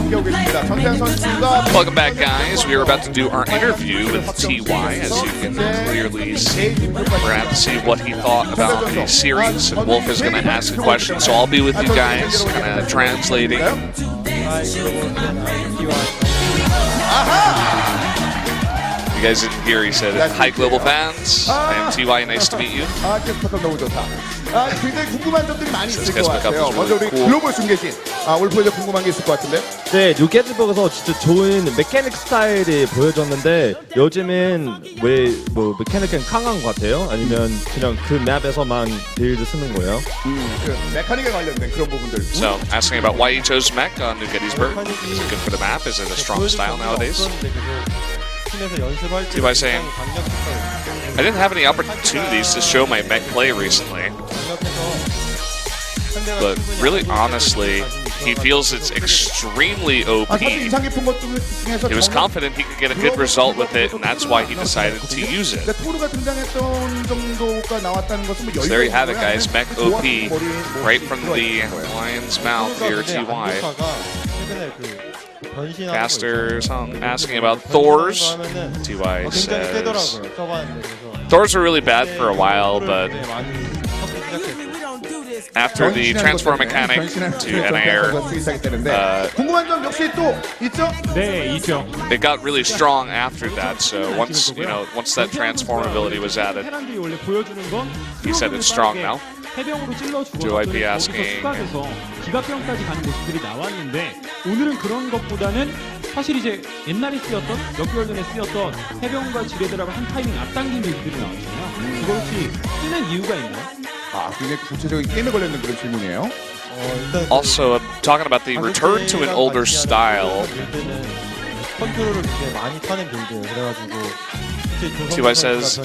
함께하고 계십니다. 전태양 선수가 Welcome back, guys. We are about to do our interview with TY, as you can clearly see. We're about to see what he thought about the series, and Wolf is going to ask a question, so I'll be with you guys, kind of translating. You guys didn't hear, he said, "Hi, global fans. I am TY. Nice to meet you." KeSPA 너무 좋다. 굉장히 궁금한 점들이 많이 있을 것 같아요. 먼저 우리 글로벌 중계진 울프에서 궁금한 게 있을 것 같은데. 네, 뉴게츠버그에서 진짜 좋은 메카닉 스타일이 보여줬는데 요즘은 왜 뭐 메카닉은 강한 것 같아요? 아니면 그냥 그 맵에서만 빌드 쓰는 거예요? 그 메카닉에 관련된 그런 부분들. So, asking about why he chose mech on New Gettysburg. Is it good for the map? Is it a strong style nowadays? TY saying, I didn't have any opportunities to show my mech play recently, but really honestly, he feels it's extremely OP. He was confident he could get a good result with it, and that's why he decided to use it. So there you have it, guys. Mech OP, right from the lion's mouth here, TY. Caster asking about Thors. TY says Thors were really bad for a while, but after the transform mechanic to NAR, it got really strong after that. So once that transform ability was added, he said it's strong now. JYP asking, 기갑병까지 가는 모습들이 나왔는데 오늘은 그런 것보다는 사실 이제 옛날에 쓰였던 몇 개월 전에 쓰였던 해병과 지뢰들하고 한 타이밍 앞당긴 빌드들이 나왔잖아요. 그거 혹시 쓰는 이유가 있나요? 굉장히 구체적인 게임에 관련된 그런 질문이에요. Also, talking about the return to an older style. 컨트롤을 굉장히 많이 타는 빌드예요. 그래가지고 TY says,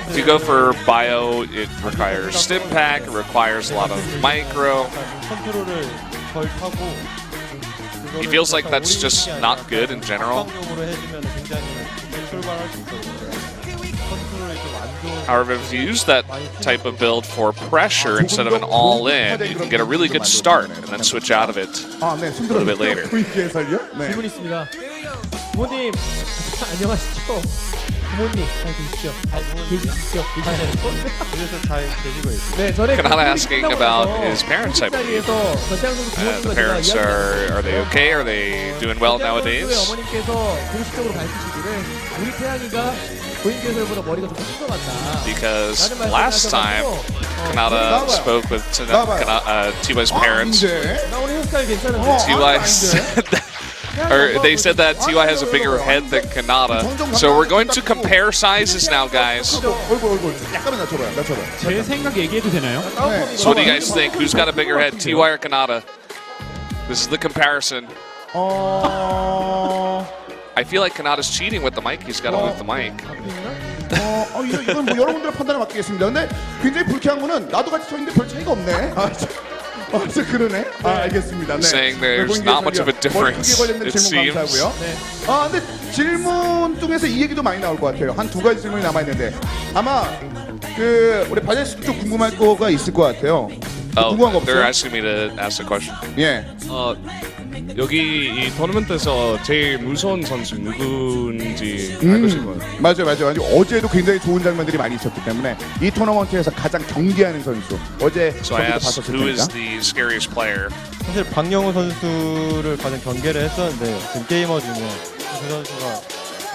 if you go for bio, it requires stim pack, it requires a lot of micro. He feels like that's just not good in general. However, if you use that type of build for pressure instead of an all-in, you can get a really good start and then switch out of it a little bit later. 질문 있습니다. 부모님 안녕하시죠? 부모님 잘 계시죠? 계시죠? 그래서 잘 계시고 있어요. 네, 전에 Kanata asking about his parents, I believe. The parents are they okay? Are they doing well nowadays? 어머님께서 공식적으로 밝히시기를 우리 태양이가 고인교설보다 머리가 좀 큰 것 같다. Because last time Kanata spoke with TY's parents, 나 오늘 헤어스타일 괜찮은데? TY said that, or they said that TY has a bigger head than Kanata. So we're going to compare sizes now, guys. 약간은 낮춰봐요. 제 생각 얘기해도 되나요? So what do you guys think? Who's got a bigger head, TY or Kanata? This is the comparison. I feel like Kanata's cheating with the mic. He's got to move the mic. 이건 뭐 여러분들의 판단에 맡기겠습니다. 근데 굉장히 불쾌한 거는 나도 같이 서 있는데 별 차이가 없네. 그러네. 알겠습니다. 네. Saying there's not much of a difference, it seems. 근데 질문 중에서 이 얘기도 많이 나올 것 같아요. 한 두 가지 질문이 남아 있는데 아마 우리 바젤 씨도 좀 궁금할 거가 있을 것 같아요. 궁금한 거 없어요? They're asking me to ask a question. 예. 여기 이 토너먼트에서 제일 무서운 선수 누구인지 알고 싶어요. 맞아요. 어제도 굉장히 좋은 장면들이 많이 있었기 때문에 이 토너먼트에서 가장 경계하는 선수. 어제 So I asked, who is the scariest player? 사실 박영우 선수를 가장 경계를 했었는데 지금 게이머 중에 그 선수가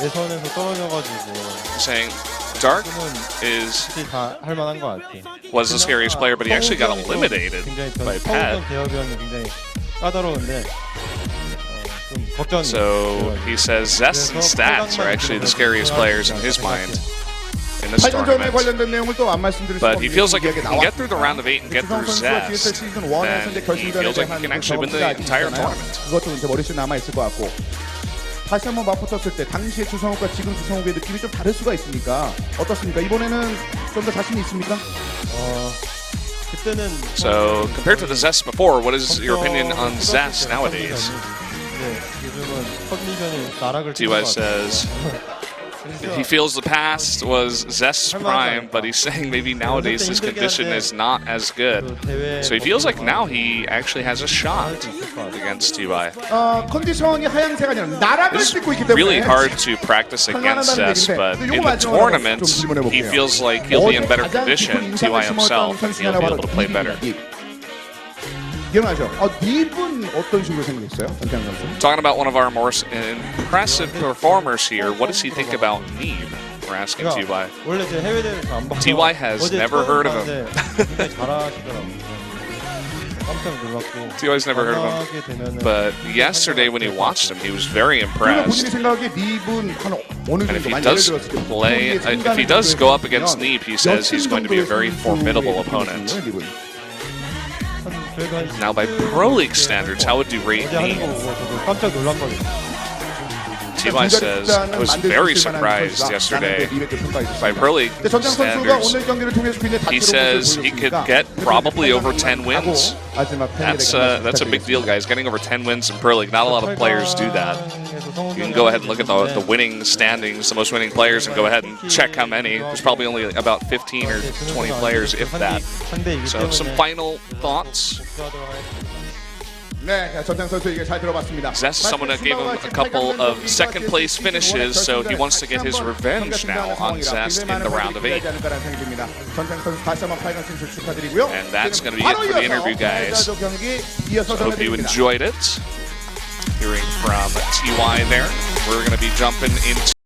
예선에서 떨어져가지고 Saying Dark is 다 할만한 것 같아. was the scariest player, but he actually got eliminated by Pat. 대여변이 굉장히 까다로운데 좀 걱정이. So he says Zest and Stats are actually the scariest players in his mind in this 8전전에 tournament. 관련된 내용을 또 안 말씀드릴 수 But he feels like 없는 if he can get through the round of 8 and get through Zest, then he feels like he can actually win the entire tournament. 그것도 이제 머릿속에 남아 있을 것 같고. 다시 한번 맞붙었을 때 당시의 주성욱과 지금 주성욱의 느낌이 좀 다를 수가 있으니까 어떻습니까? 이번에는 좀 더 자신이 있습니까? 그때는 So compared to the Zest before, what is your opinion on Zest nowadays? 네, 요즘은 컨디션이 나락을 TY says He feels the past was Zest's prime, but he's saying maybe nowadays his condition is not as good. So he feels like now he actually has a shot against TY. 컨디션이 하향세가 아니라 나락을 It's 찍고 있기 때문에 really hard to practice against Zest, but in the tournaments, he feels like he'll be in better condition, TY himself, and he'll be able to play better. 기억나죠? 닙은 어떤 식으로 생각했어요? 전태양 선수? Talking about one of our more impressive performers here, what does he think about Nib? We're asking TY. 원래 제 해외 대회를 안 봐서 TY has 어제 never heard of him. 봤는데 굉장히 잘하시더라고요. 깜짝 놀랐고. TY's never heard of 만나게 되면은 him. But yesterday when he watched him, he was very 그러면 impressed. 본인이 생각하기에 닙은 한 어느 And if 정도 he 많이 does 예를 들었을 때 play, if he does go up against Nib, he says he's going to be a very formidable opponent. 그래도 한 Now by Pro League standards, how would you rate 어제 하는 거 Nib? 보고 저도 깜짝 놀랐거든요. TY says, I was very surprised yesterday by Pro League standards. He says he could get probably over 10 wins. That's a big deal, guys. Getting over 10 wins in Pro League. Not a lot of players do that. You can go ahead and look at the winning standings, the most winning players, and go ahead and check how many. There's probably only about 15 or 20 players, if that. So some final thoughts. 네, 전태양 선수 얘기 잘 들어봤습니다. Zest, someone that gave him a couple of second place finishes, so he wants to get his revenge now on Zest in the round of 8. 전태양 선수 다시 한번 8강 진출 축하드리고요. And that's going to be it for the interview, guys. So hope you enjoyed it. Hearing from TY there. We're going to be jumping into